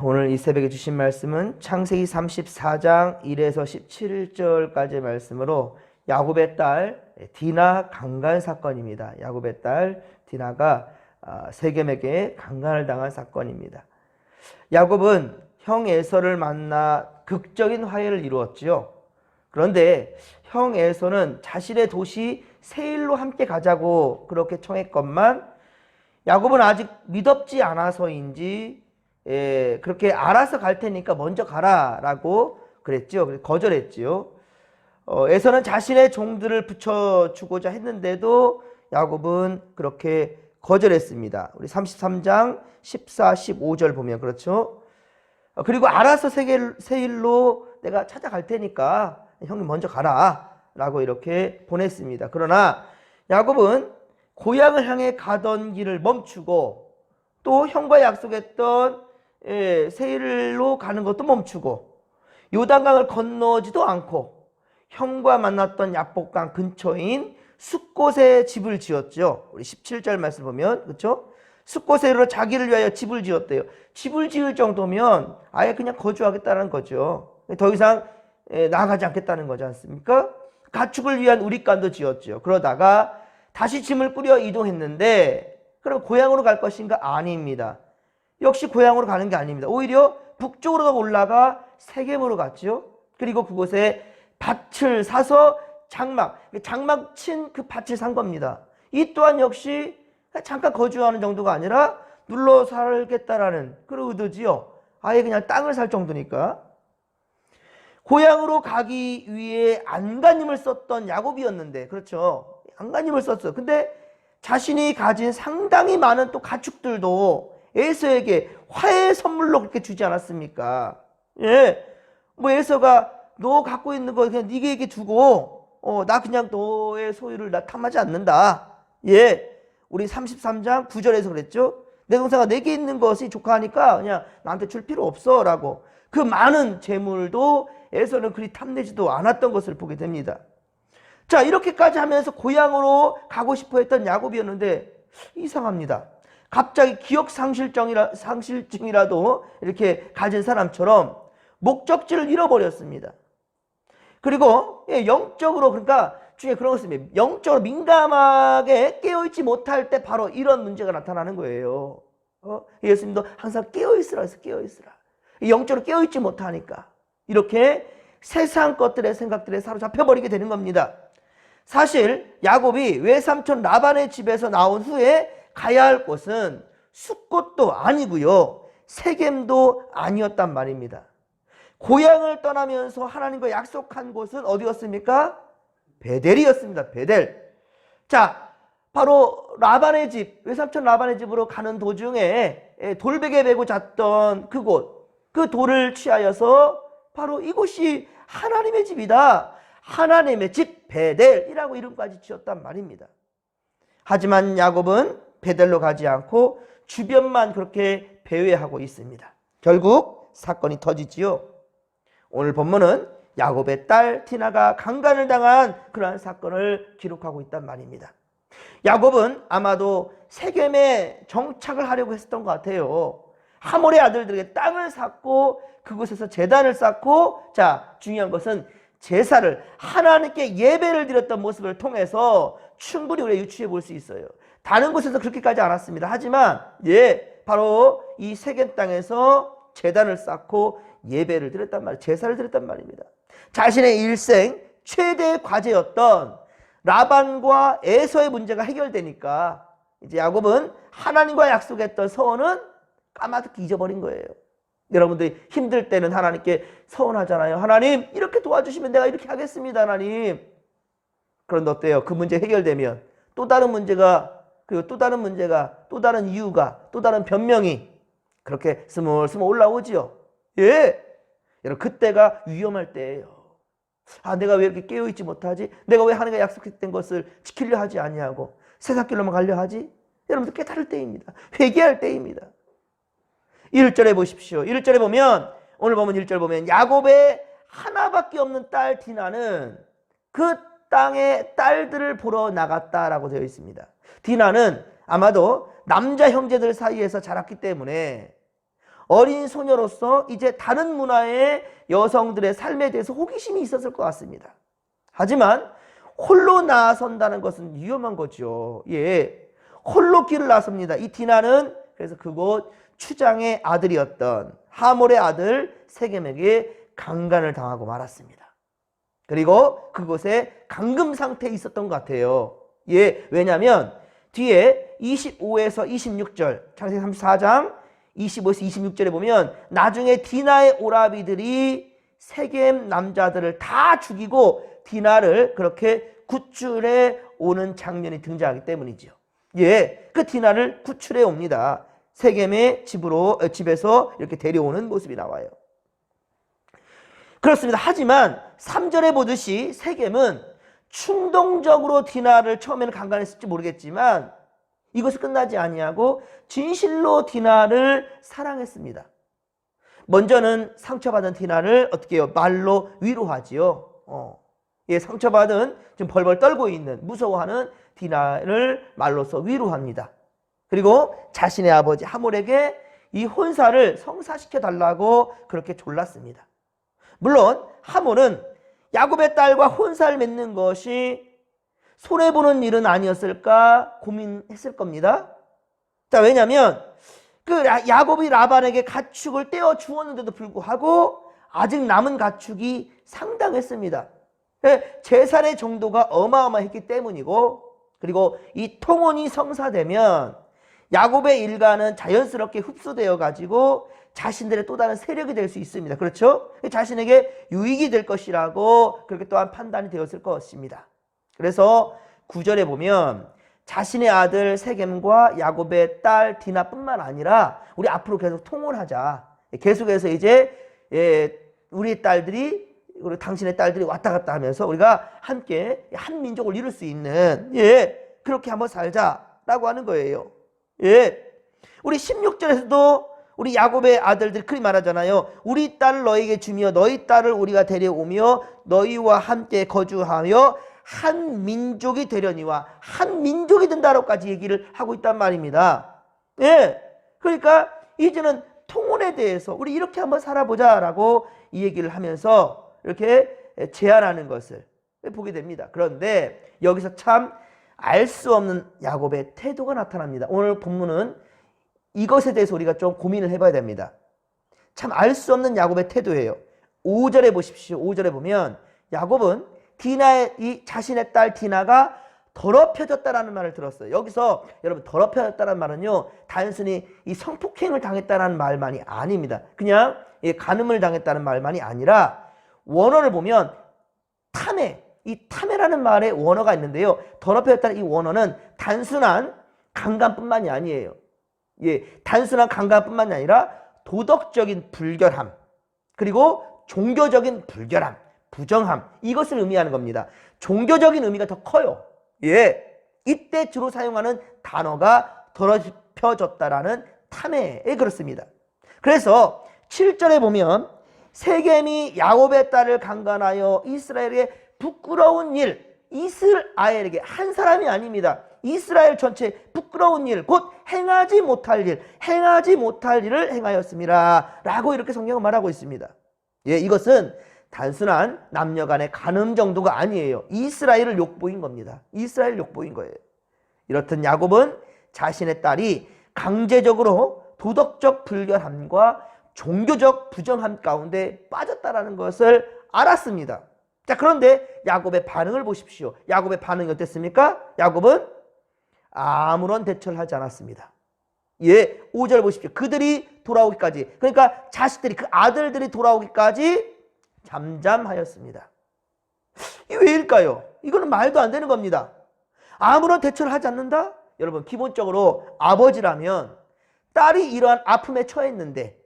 오늘 이 새벽에 주신 말씀은 창세기 34장 1에서 17절까지의 말씀으로 야곱의 딸 디나 강간 사건입니다. 야곱의 딸 디나가 세겜에게 강간을 당한 사건입니다. 야곱은 형 에서를 만나 극적인 화해를 이루었지요. 그런데 형 에서는 자신의 도시 세일로 함께 가자고 그렇게 청했건만 야곱은 아직 믿었지 않아서인지 그렇게 알아서 갈 테니까 먼저 가라라고 그랬죠. 거절했지요. 에서는 자신의 종들을 붙여주고자 했는데도 야곱은 그렇게 거절했습니다. 우리 33장 14, 15절 보면 그렇죠. 그리고 알아서 세일로 내가 찾아갈 테니까 형님 먼저 가라 라고 이렇게 보냈습니다. 그러나 야곱은 고향을 향해 가던 길을 멈추고 또 형과 약속했던 세일로 가는 것도 멈추고 요단강을 건너지도 않고 형과 만났던 야복강 근처인 숫곳에 집을 지었죠. 우리 17절 말씀 보면 그렇죠? 숫곳으로 자기를 위하여 집을 지었대요. 집을 지을 정도면 아예 그냥 거주하겠다는 거죠. 더 이상 나아가지 않겠다는 거지 않습니까? 가축을 위한 우릿간도 지었죠. 그러다가 다시 짐을 꾸려 이동했는데 그럼 고향으로 갈 것인가? 아닙니다. 역시 고향으로 가는 게 아닙니다. 오히려 북쪽으로 더 올라가 세겜으로 갔죠. 그리고 그곳에 밭을 사서 장막 친 그 밭을 산 겁니다. 이 또한 역시 잠깐 거주하는 정도가 아니라 눌러 살겠다라는 그런 의도지요. 아예 그냥 땅을 살 정도니까. 고향으로 가기 위해 안간힘을 썼던 야곱이었는데 그렇죠. 안간힘을 썼어요. 근데 자신이 가진 상당히 많은 또 가축들도 에서에게 화해의 선물로 그렇게 주지 않았습니까? 뭐 에서가 너 갖고 있는 거 그냥 네게 두고 나 그냥 너의 소유를 나 탐하지 않는다. 우리 33장 9절에서 그랬죠. 내 동생아 내게 있는 것이 조카하니까 그냥 나한테 줄 필요 없어 라고. 그 많은 재물도 에서는 그리 탐내지도 않았던 것을 보게 됩니다. 자, 이렇게까지 하면서 고향으로 가고 싶어 했던 야곱이었는데 이상합니다. 갑자기 기억 상실증이라도 이렇게 가진 사람처럼 목적지를 잃어버렸습니다. 그리고 영적으로 그러니까 중에 그런 거 있습니다. 영적으로 민감하게 깨어있지 못할 때 바로 이런 문제가 나타나는 거예요. 예수님도 항상 깨어있으라 해서 깨어있으라. 영적으로 깨어있지 못하니까 이렇게 세상 것들의 생각들에 사로잡혀버리게 되는 겁니다. 사실 야곱이 외삼촌 라반의 집에서 나온 후에 가야 할 곳은 숫곳도 아니고요. 세겜도 아니었단 말입니다. 고향을 떠나면서 하나님과 약속한 곳은 어디였습니까? 베델이었습니다. 베델. 자, 바로 라반의 집, 외삼촌 라반의 집으로 가는 도중에 돌베개 메고 잤던 그곳, 그 돌을 취하여서 바로 이곳이 하나님의 집이다. 하나님의 집 베델이라고 이름까지 지었단 말입니다. 하지만 야곱은 베델로 가지 않고 주변만 그렇게 배회하고 있습니다. 결국 사건이 터지지요. 오늘 본문은 야곱의 딸 디나가 강간을 당한 그러한 사건을 기록하고 있단 말입니다. 야곱은 아마도 세겜에 정착을 하려고 했었던 것 같아요. 하몰의 아들들에게 땅을 샀고 그곳에서 제단을 쌓고 자, 중요한 것은 제사를 하나님께 예배를 드렸던 모습을 통해서 충분히 우리가 유추해 볼 수 있어요. 다른 곳에서 그렇게까지 않았습니다. 하지만 바로 이 세겜 땅에서 제단을 쌓고 예배를 드렸단 말이에요. 제사를 드렸단 말입니다. 자신의 일생 최대의 과제였던 라반과 에서의 문제가 해결되니까 이제 야곱은 하나님과 약속했던 서원은 까마득히 잊어버린 거예요. 여러분들이 힘들 때는 하나님께 서원하잖아요. 하나님 이렇게 도와주시면 내가 이렇게 하겠습니다. 하나님. 그런데 어때요? 그 문제 해결되면 또 다른 문제가 그리고 또 다른 문제가 또 다른 이유가 또 다른 변명이 그렇게 스물스물 올라오지요. 여러분 그때가 위험할 때예요. 내가 왜 이렇게 깨어있지 못하지? 내가 왜 하나님과 약속했던 것을 지키려 하지 아니하고 세상길로만 가려 하지? 여러분들 깨달을 때입니다. 회개할 때입니다. 1절에 보십시오. 1절에 보면 오늘 보면 1절 보면 야곱의 하나밖에 없는 딸 디나는 그 땅의 딸들을 보러 나갔다라고 되어 있습니다. 디나는 아마도 남자 형제들 사이에서 자랐기 때문에 어린 소녀로서 이제 다른 문화의 여성들의 삶에 대해서 호기심이 있었을 것 같습니다. 하지만 홀로 나선다는 것은 위험한 거죠. 예, 홀로 길을 나섭니다. 이 디나는 그래서 그곳 추장의 아들이었던 하몰의 아들 세겜에게 강간을 당하고 말았습니다. 그리고 그곳에 감금 상태에 있었던 것 같아요. 예, 왜냐하면 뒤에 25에서 26절, 창세기 34장 25에서 26절에 보면 나중에 디나의 오라비들이 세겜 남자들을 다 죽이고 디나를 그렇게 구출해 오는 장면이 등장하기 때문이죠. 예, 그 디나를 구출해 옵니다. 세겜의 집에서 이렇게 데려오는 모습이 나와요. 그렇습니다. 하지만 3절에 보듯이 세겜은 충동적으로 디나를 처음에는 강간했을지 모르겠지만 이것이 끝나지 아니하고 진실로 디나를 사랑했습니다. 먼저는 상처받은 디나를 어떻게 해요? 말로 위로하지요. 예, 상처받은 지금 벌벌 떨고 있는 무서워하는 디나를 말로써 위로합니다. 그리고 자신의 아버지 하몰에게 이 혼사를 성사시켜 달라고 그렇게 졸랐습니다. 물론 하몰은 야곱의 딸과 혼사를 맺는 것이 손해보는 일은 아니었을까 고민했을 겁니다. 자, 왜냐하면 그 야곱이 라반에게 가축을 떼어 주었는데도 불구하고 아직 남은 가축이 상당했습니다. 재산의 정도가 어마어마했기 때문이고, 그리고 이 통혼이 성사되면 야곱의 일가는 자연스럽게 흡수되어 가지고 자신들의 또 다른 세력이 될 수 있습니다. 그렇죠? 자신에게 유익이 될 것이라고 그렇게 또한 판단이 되었을 것입니다. 그래서 9절에 보면 자신의 아들 세겜과 야곱의 딸 디나뿐만 아니라 우리 앞으로 계속 통혼하자. 계속해서 이제 우리 딸들이 그리고 당신의 딸들이 왔다 갔다 하면서 우리가 함께 한 민족을 이룰 수 있는 그렇게 한번 살자라고 하는 거예요. 예, 우리 16절에서도 우리 야곱의 아들들이 그리 말하잖아요. 우리 딸을 너에게 주며 너희 딸을 우리가 데려오며 너희와 함께 거주하며 한 민족이 되려니와 한 민족이 된다라고까지 얘기를 하고 있단 말입니다. 예, 그러니까 이제는 통혼에 대해서 우리 이렇게 한번 살아보자라고 이 얘기를 하면서 이렇게 제안하는 것을 보게 됩니다. 그런데 여기서 참 알 수 없는 야곱의 태도가 나타납니다. 오늘 본문은 이것에 대해서 우리가 좀 고민을 해봐야 됩니다. 참 알 수 없는 야곱의 태도예요. 5절에 보십시오. 5절에 보면 야곱은 이 자신의 딸 디나가 더럽혀졌다라는 말을 들었어요. 여기서 여러분 더럽혀졌다는 말은요, 단순히 이 성폭행을 당했다는 말만이 아닙니다. 그냥 간음을 당했다는 말만이 아니라 원어를 보면 탐해, 이 탐해라는 말의 원어가 있는데요. 더럽혀졌다는 이 원어는 단순한 강간뿐만이 아니에요. 예, 단순한 강간뿐만이 아니라 도덕적인 불결함, 그리고 종교적인 불결함, 부정함, 이것을 의미하는 겁니다. 종교적인 의미가 더 커요. 예, 이때 주로 사용하는 단어가 더럽혀졌다라는 탐해에 그렇습니다. 그래서 7절에 보면 세겜이 야곱의 딸을 강간하여 이스라엘에게 부끄러운 일, 이스라엘에게 한 사람이 아닙니다. 이스라엘 전체 부끄러운 일, 곧 행하지 못할 일을 행하였습니다 라고 이렇게 성경은 말하고 있습니다. 예, 이것은 단순한 남녀 간의 간음 정도가 아니에요. 이스라엘을 욕보인 겁니다. 이스라엘 욕보인 거예요. 이렇듯 야곱은 자신의 딸이 강제적으로 도덕적 불결함과 종교적 부정함 가운데 빠졌다라는 것을 알았습니다. 자, 그런데 야곱의 반응을 보십시오. 야곱의 반응이 어땠습니까? 야곱은 아무런 대처를 하지 않았습니다. 예, 5절 보십시오. 그들이 돌아오기까지, 그러니까 자식들이, 그 아들들이 돌아오기까지 잠잠하였습니다. 이게 왜일까요? 이거는 말도 안 되는 겁니다. 아무런 대처를 하지 않는다? 여러분, 기본적으로 아버지라면 딸이 이러한 아픔에 처했는데,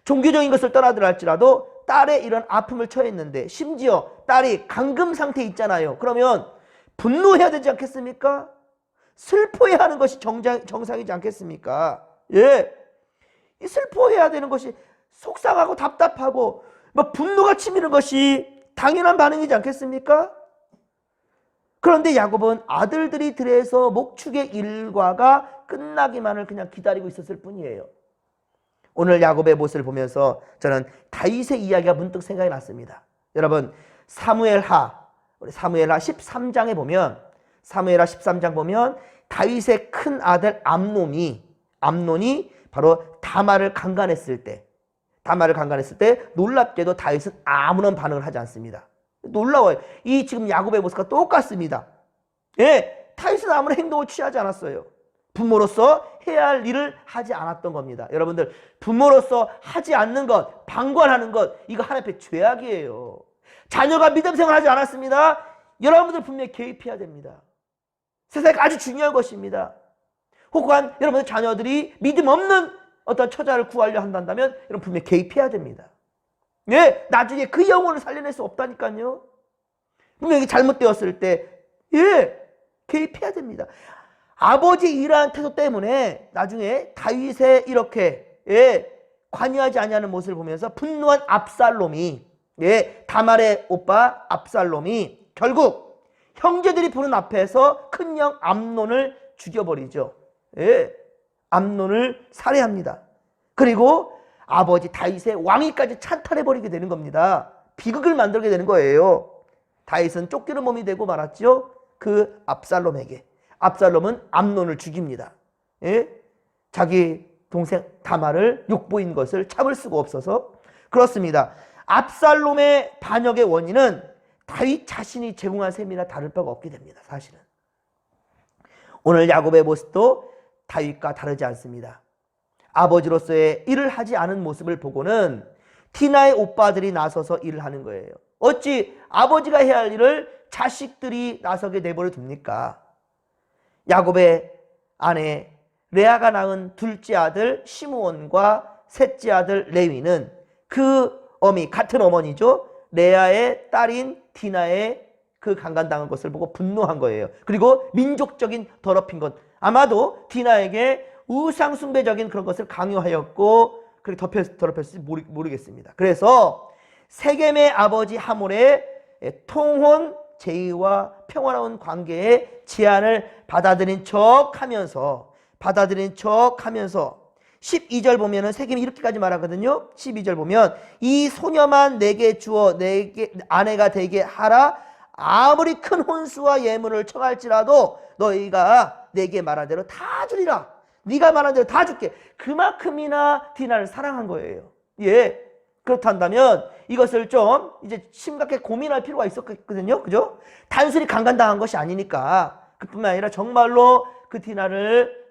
종교적인 것을 떠나더라 할지라도 딸의 이런 아픔을 처했는데, 심지어 딸이 감금 상태에 있잖아요. 그러면 분노해야 되지 않겠습니까? 슬퍼해야 하는 것이 정상이지 않겠습니까? 예, 이 슬퍼해야 되는 것이 속상하고 답답하고 막 분노가 치미는 것이 당연한 반응이지 않겠습니까? 그런데 야곱은 아들들이 들에서 목축의 일과가 끝나기만을 그냥 기다리고 있었을 뿐이에요. 오늘 야곱의 모습을 보면서 저는 다윗의 이야기가 문득 생각이 났습니다. 여러분 우리 사무엘하 13장에 보면 사무엘하 13장 보면 다윗의 큰 아들 암논이 바로 다말을 강간했을 때 놀랍게도 다윗은 아무런 반응을 하지 않습니다. 놀라워요. 이 지금 야곱의 모습과 똑같습니다. 예, 다윗은 아무런 행동을 취하지 않았어요. 부모로서 해야 할 일을 하지 않았던 겁니다. 여러분들 부모로서 하지 않는 것, 방관하는 것, 이거 하나님 앞에 죄악이에요. 자녀가 믿음 생활하지 않았습니다. 여러분들 분명히 개입해야 됩니다. 세상에 아주 중요한 것입니다. 혹은 여러분의 자녀들이 믿음 없는 어떤 처자를 구하려 한다면 여러분 분명히 개입해야 됩니다. 예, 나중에 그 영혼을 살려낼 수 없다니까요. 분명히 잘못되었을 때 개입해야 됩니다. 아버지 이러한 태도 때문에 나중에 다윗의 이렇게 관여하지 아니하는 모습을 보면서 분노한 압살롬이 다말의 오빠 압살롬이 결국 형제들이 부른 앞에서 큰형 암논을 죽여버리죠. 암논을 살해합니다. 그리고 아버지 다윗의 왕위까지 찬탈해버리게 되는 겁니다. 비극을 만들게 되는 거예요. 다윗은 쫓기는 몸이 되고 말았죠. 그 압살롬에게. 압살롬은 암논을 죽입니다. 자기 동생 다말을 욕보인 것을 참을 수가 없어서 그렇습니다. 압살롬의 반역의 원인은 다윗 자신이 제공한 셈이나 다를 바가 없게 됩니다. 사실은 오늘 야곱의 모습도 다윗과 다르지 않습니다. 아버지로서의 일을 하지 않은 모습을 보고는 디나의 오빠들이 나서서 일을 하는 거예요. 어찌 아버지가 해야 할 일을 자식들이 나서게 내버려 둡니까? 야곱의 아내 레아가 낳은 둘째 아들 시므온과 셋째 아들 레위는 그 같은 어머니죠. 레아의 딸인 디나의 그 강간당한 것을 보고 분노한 거예요. 그리고 민족적인 더럽힌 것, 아마도 디나에게 우상숭배적인 그런 것을 강요하였고 그렇게 더럽혔을지 모르겠습니다. 그래서 세겜의 아버지 하몰의 통혼 제의와 평화로운 관계의 제안을 받아들인 척하면서 12절 보면은 세겜이 이렇게까지 말하거든요. 12절 보면 이 소녀만 내게 주어 내게 아내가 되게 하라. 아무리 큰 혼수와 예물을 청할지라도 너희가 내게 말한 대로 다 주리라. 네가 말한 대로 다 줄게. 그만큼이나 디나를 사랑한 거예요. 그렇다면 이것을 좀 이제 심각하게 고민할 필요가 있었거든요. 그죠? 단순히 강간당한 것이 아니니까. 그뿐만 아니라 정말로 그 디나를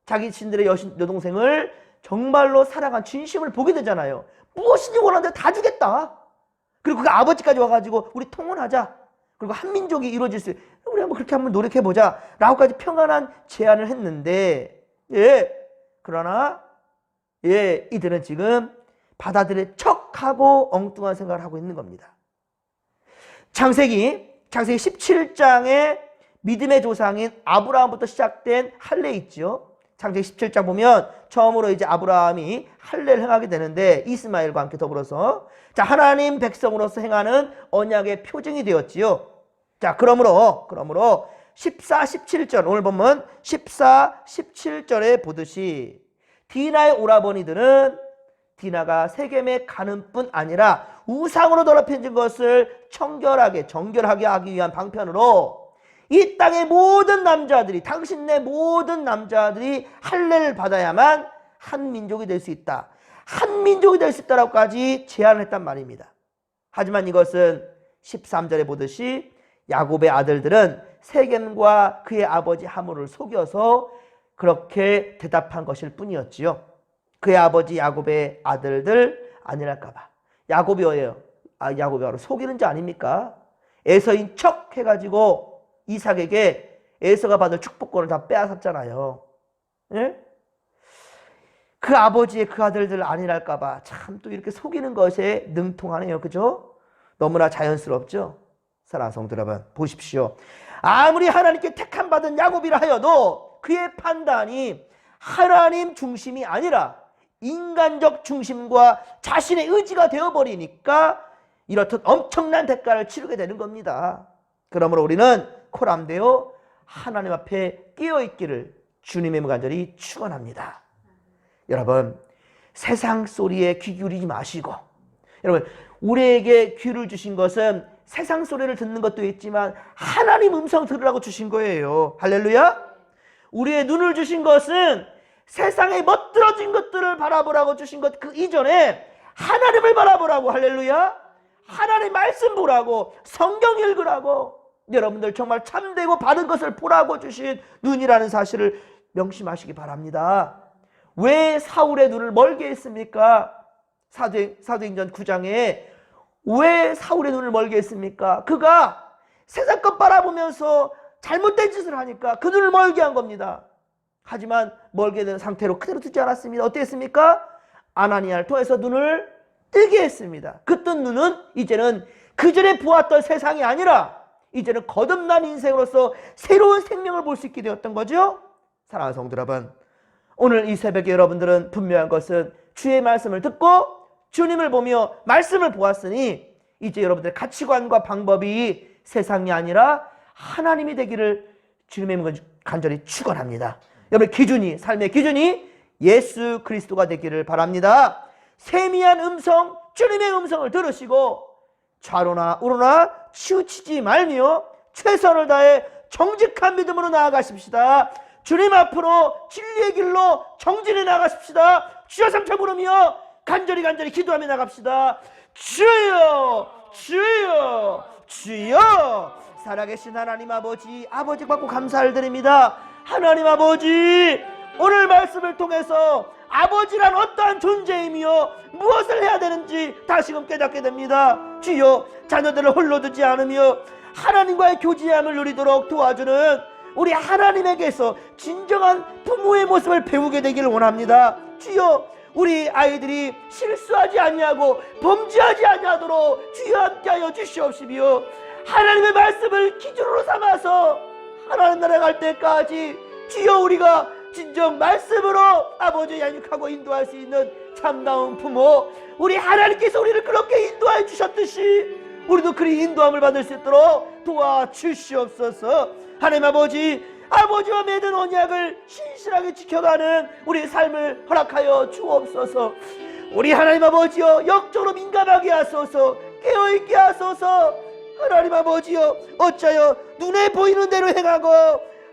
자기 친들의 여동생을 정말로 사랑한 진심을 보게 되잖아요. 무엇이든지 원하는 대로 다 주겠다. 그리고 그 아버지까지 와가지고 우리 통혼하자. 그리고 한민족이 이루어질 수 우리 한번 그렇게 한번 노력해보자 라고까지 평안한 제안을 했는데 그러나 이들은 지금 받아들일 척하고 엉뚱한 생각을 하고 있는 겁니다. 창세기 17장에 믿음의 조상인 아브라함부터 시작된 할례 있죠. 창세기 17장 보면 처음으로 이제 아브라함이 할례를 행하게 되는데 이스마엘과 함께 더불어서 하나님 백성으로서 행하는 언약의 표징이 되었지요. 그러므로 14, 17절 오늘 보면 14, 17절에 보듯이 디나의 오라버니들은 디나가 세겜에 가는 뿐 아니라 우상으로 더럽혀진 것을 정결하게 하기 위한 방편으로 이 땅의 모든 남자들이 당신네 모든 남자들이 할례를 받아야만 한 민족이 될 수 있다. 한 민족이 될 수 있다라고까지 제안을 했단 말입니다. 하지만 이것은 13절에 보듯이 야곱의 아들들은 세겜과 그의 아버지 하몰을 속여서 그렇게 대답한 것일 뿐이었지요. 그의 아버지 야곱의 아들들 아니랄까봐. 야곱이 바로 속이는 자 아닙니까? 에서인 척 해가지고 이삭에게 에서가 받을 축복권을 다 빼앗았잖아요. 그 아버지의 그 아들들 아니랄까봐 참 또 이렇게 속이는 것에 능통하네요. 그죠? 너무나 자연스럽죠? 사랑하는 성도 여러분, 보십시오. 아무리 하나님께 택함 받은 야곱이라 하여도 그의 판단이 하나님 중심이 아니라 인간적 중심과 자신의 의지가 되어버리니까 이렇듯 엄청난 대가를 치르게 되는 겁니다. 그러므로 우리는 코람되어 하나님 앞에 끼어있기를 주님의 간절히 축원합니다. 여러분, 세상 소리에 귀 기울이지 마시고, 여러분, 우리에게 귀를 주신 것은 세상 소리를 듣는 것도 있지만 하나님 음성 들으라고 주신 거예요. 할렐루야. 우리의 눈을 주신 것은 세상에 멋들어진 것들을 바라보라고 주신 것 그 이전에 하나님을 바라보라고. 할렐루야. 하나님 말씀 보라고, 성경 읽으라고, 여러분들 정말 참되고 바른 것을 보라고 주신 눈이라는 사실을 명심하시기 바랍니다. 왜 사울의 눈을 멀게 했습니까? 사도행전 9장에 왜 사울의 눈을 멀게 했습니까? 그가 세상 것 바라보면서 잘못된 짓을 하니까 그 눈을 멀게 한 겁니다. 하지만 멀게 된 상태로 그대로 두지 않았습니다. 어떻게 했습니까? 아나니아를 통해서 눈을 뜨게 했습니다. 그 뜬 눈은 이제는 그전에 보았던 세상이 아니라 이제는 거듭난 인생으로서 새로운 생명을 볼 수 있게 되었던 거죠. 사랑하는 성도 여러분, 오늘 이 새벽에 여러분들은 분명한 것은 주의 말씀을 듣고 주님을 보며 말씀을 보았으니 이제 여러분들의 가치관과 방법이 세상이 아니라 하나님이 되기를 주님의 간절히 축원합니다. 여러분, 기준이, 삶의 기준이 예수 그리스도가 되기를 바랍니다. 세미한 음성, 주님의 음성을 들으시고 좌로나 우로나 치우치지 말며 최선을 다해 정직한 믿음으로 나아가십시다. 주님 앞으로 진리의 길로 정진해 나가십시다. 주여 삼쳐 부르며 간절히 기도하며 나갑시다. 주여, 주여, 주여. 살아계신 하나님 아버지 받고 감사를 드립니다. 하나님 아버지, 오늘 말씀을 통해서 아버지란 어떠한 존재이며 무엇을 해야 되는지 다시금 깨닫게 됩니다. 주여, 자녀들을 홀로 두지 않으며 하나님과의 교제함을 누리도록 도와주는 우리 하나님에게서 진정한 부모의 모습을 배우게 되기를 원합니다. 주여, 우리 아이들이 실수하지 아니하고 범죄하지 아니하도록 주여 함께하여 주시옵시며 하나님의 말씀을 기준으로 삼아서 하나님 나라에 갈 때까지 주여 우리가 진정 말씀으로 아버지 양육하고 인도할 수 있는 참다운 부모, 우리 하나님께서 우리를 그렇게 인도해 주셨듯이 우리도 그리 인도함을 받을 수 있도록 도와주시옵소서. 하나님 아버지, 아버지와 맺은 언약을 신실하게 지켜가는 우리의 삶을 허락하여 주옵소서. 우리 하나님 아버지여, 영적으로 민감하게 하소서. 깨어있게 하소서. 하나님 아버지여, 어찌하여 눈에 보이는 대로 행하고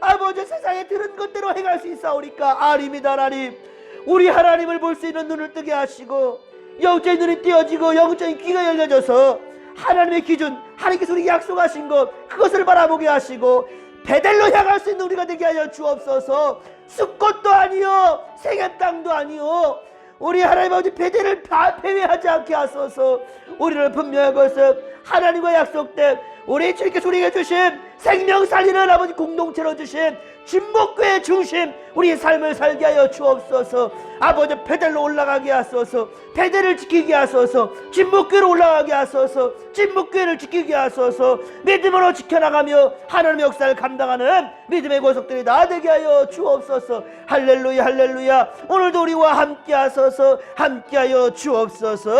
아버지 세상에 들은 것대로 행할 수 있사오리까? 아닙니다. 하나님, 우리 하나님을 볼 수 있는 눈을 뜨게 하시고 영적인 눈이 띄어지고 영적인 귀가 열려져서 하나님의 기준, 하나님께서 우리에게 약속하신 것, 그것을 바라보게 하시고 베델로 향할 수 있는 우리가 되게 하여 주옵소서. 숲꽃도 아니요 생의 땅도 아니요 우리 하나님 아버지 베델을 배회하지 않게 하소서. 우리를 분명한 것은 하나님과 약속된 우리 주님께서 우리에게 주신 생명 살리는 아버지 공동체로 주신 진목교의 중심, 우리의 삶을 살게 하여 주옵소서. 아버지, 베델로 올라가게 하소서. 베델을 지키게 하소서. 진목교로 올라가게 하소서. 진목교를 지키게 하소서. 믿음으로 지켜나가며 하나님의 역사를 감당하는 믿음의 고속들이 다 되게 하여 주옵소서. 할렐루야, 할렐루야. 오늘도 우리와 함께 하소서. 함께 하여 주옵소서.